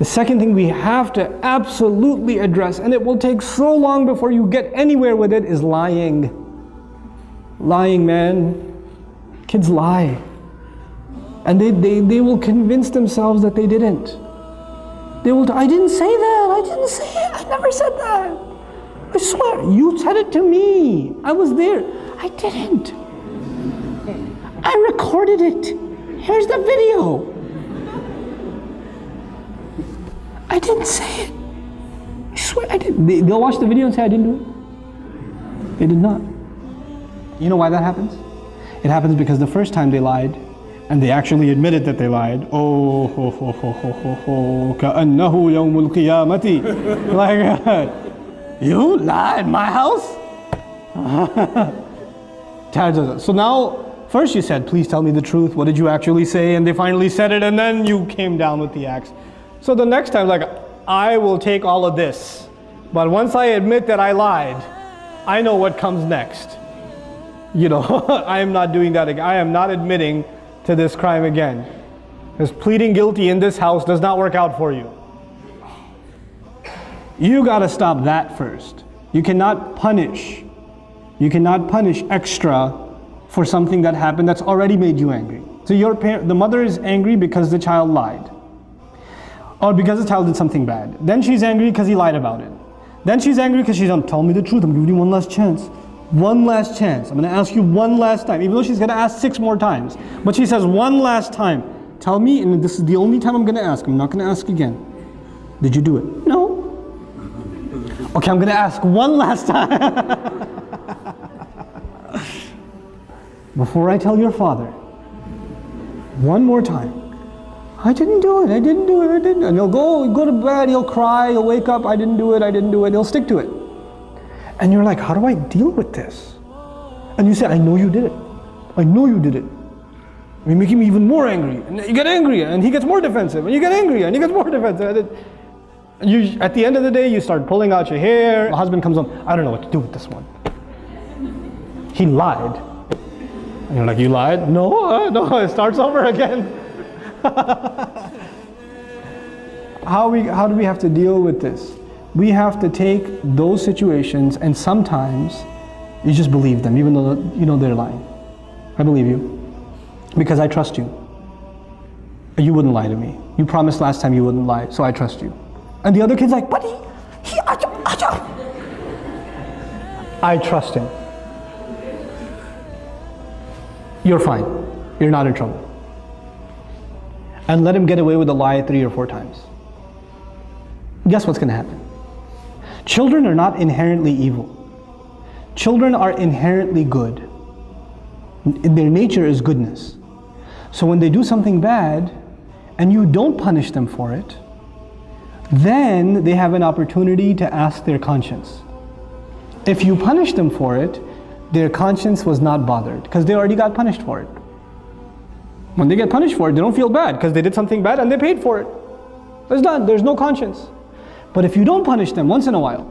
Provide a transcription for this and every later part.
The second thing we have to absolutely address, and it will take so long before you get anywhere with it, is lying. Lying, man. Kids lie. And they will convince themselves that they didn't. They will, I didn't say that, I didn't say it, I never said that. I swear, you said it to me. I was there. I didn't. I recorded it. Here's the video. I didn't say it. I swear I didn't. They'll watch the video and say I didn't do it. They did not. You know why that happens? It happens because the first time they lied, and they actually admitted that they lied. Oh, ho, ho, ho, ho, ho, ho, ka'annahu yawmul qiyamati. Like, you lie in my house? So now, first you said, please tell me the truth. What did you actually say? And they finally said it, and then you came down with the axe. So the next time, like, I will take all of this. But once I admit that I lied, I know what comes next. You know, I am not doing that again. I am not admitting to this crime again. Because pleading guilty in this house does not work out for you. You gotta stop that first. You cannot punish. You cannot punish extra for something that happened that's already made you angry. So the mother is angry because the child lied. Or because the child did something bad. Then she's angry because he lied about it. Then she's angry because she's like, tell me the truth, I'm giving you one last chance. One last chance. I'm going to ask you one last time, even though she's going to ask 6 more times. But she says one last time, tell me, and this is the only time I'm going to ask. I'm not going to ask again. Did you do it? No. Okay, I'm going to ask one last time. Before I tell your father, one more time. I didn't do it, I didn't do it, I didn't. And he'll go to bed, he'll cry, he'll wake up, I didn't do it, I didn't do it. He'll stick to it. And you're like, how do I deal with this? And you say, I know you did it. I know you did it. You're making me even more angry. And you get angry, and he gets more defensive. And you get angry, and he gets more defensive. And you, at the end of the day, you start pulling out your hair. The husband comes home, I don't know what to do with this one. He lied. And you're like, you lied? No, no, it starts over again. How do we have to deal with this? We have to take those situations, and sometimes you just believe them, even though you know they're lying. I believe you because I trust you. You wouldn't lie to me. You promised last time you wouldn't lie, so I trust you. And the other kid's like, buddy, I trust him. You're fine. You're not in trouble. And let him get away with a lie 3 or 4 times. Guess what's going to happen? Children are not inherently evil. Children are inherently good. Their nature is goodness. So when they do something bad and you don't punish them for it, then they have an opportunity to ask their conscience. If you punish them for it, their conscience was not bothered because they already got punished for it. When they get punished for it, they don't feel bad because they did something bad and they paid for it. It's done. There's no conscience. But if you don't punish them once in a while,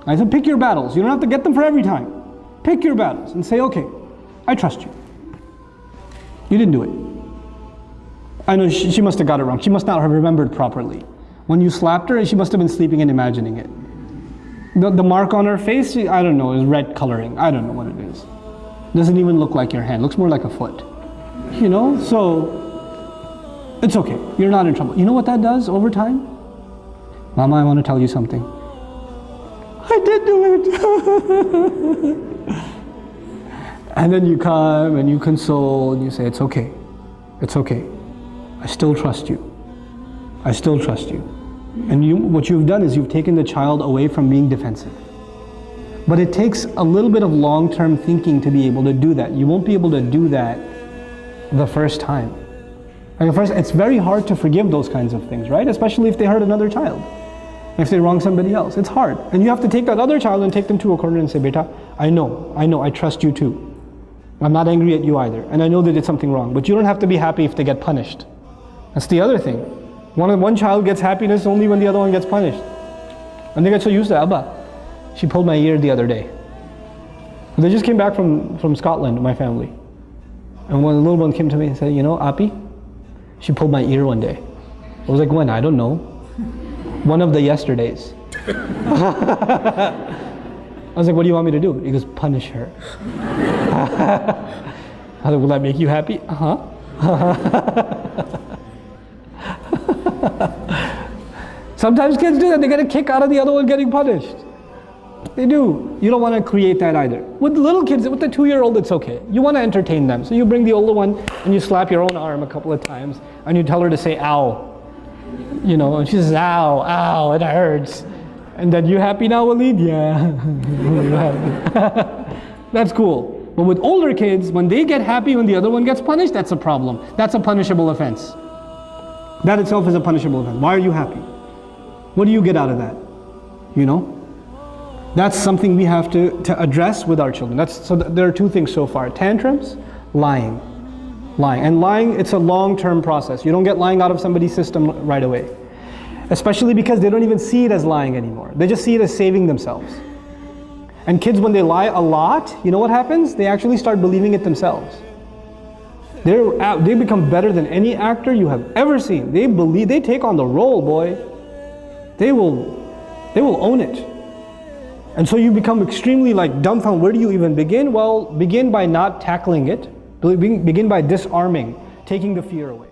I said pick your battles. You don't have to get them for every time. Pick your battles and say, okay, I trust you. You didn't do it. I know she must have got it wrong. She must not have remembered properly. When you slapped her, she must have been sleeping and imagining it. The mark on her face, I don't know, is red coloring. I don't know what it is. Doesn't even look like your hand. Looks more like a foot. You know, so it's okay. You're not in trouble. You know what that does over time? Mama, I want to tell you something. I did do it. And then you come and you console and you say, it's okay. It's okay. I still trust you. I still trust you. And what you've done is you've taken the child away from being defensive. But it takes a little bit of long-term thinking to be able to do that. You won't be able to do that the first time. Like first, it's very hard to forgive those kinds of things, right? Especially if they hurt another child. If they wrong somebody else, it's hard. And you have to take that other child and take them to a corner and say, Beta, I know, I trust you too. I'm not angry at you either. And I know they did something wrong, but you don't have to be happy if they get punished. That's the other thing. One child gets happiness only when the other one gets punished. And they get so used to Abba. She pulled my ear the other day. They just came back from Scotland, my family. And when the little one came to me and said, you know, Api, she pulled my ear one day. I was like, when? I don't know. One of the yesterdays. I was like, what do you want me to do? He goes, punish her. I was like, will that make you happy? Sometimes kids do that. They get a kick out of the other one getting punished. They do. You don't want to create that either. With little kids, with the 2-year-old, it's okay. You want to entertain them. So you bring the older one and you slap your own arm a couple of times and you tell her to say, ow. You know, and she says, ow, ow, it hurts. And then, you happy now, Walid? Yeah. That's cool. But with older kids, when they get happy when the other one gets punished, that's a problem. That's a punishable offense. That itself is a punishable offense. Why are you happy? What do you get out of that? You know? That's something we have to address with our children. There are 2 things so far. Tantrums, lying. And lying, it's a long-term process. You don't get lying out of somebody's system right away. Especially because they don't even see it as lying anymore. They just see it as saving themselves. And kids, when they lie a lot, you know what happens? They actually start believing it themselves. They become better than any actor you have ever seen. They take on the role, boy. They will own it. And so you become extremely dumbfounded. Where do you even begin? Well, begin by not tackling it. Begin by disarming, taking the fear away.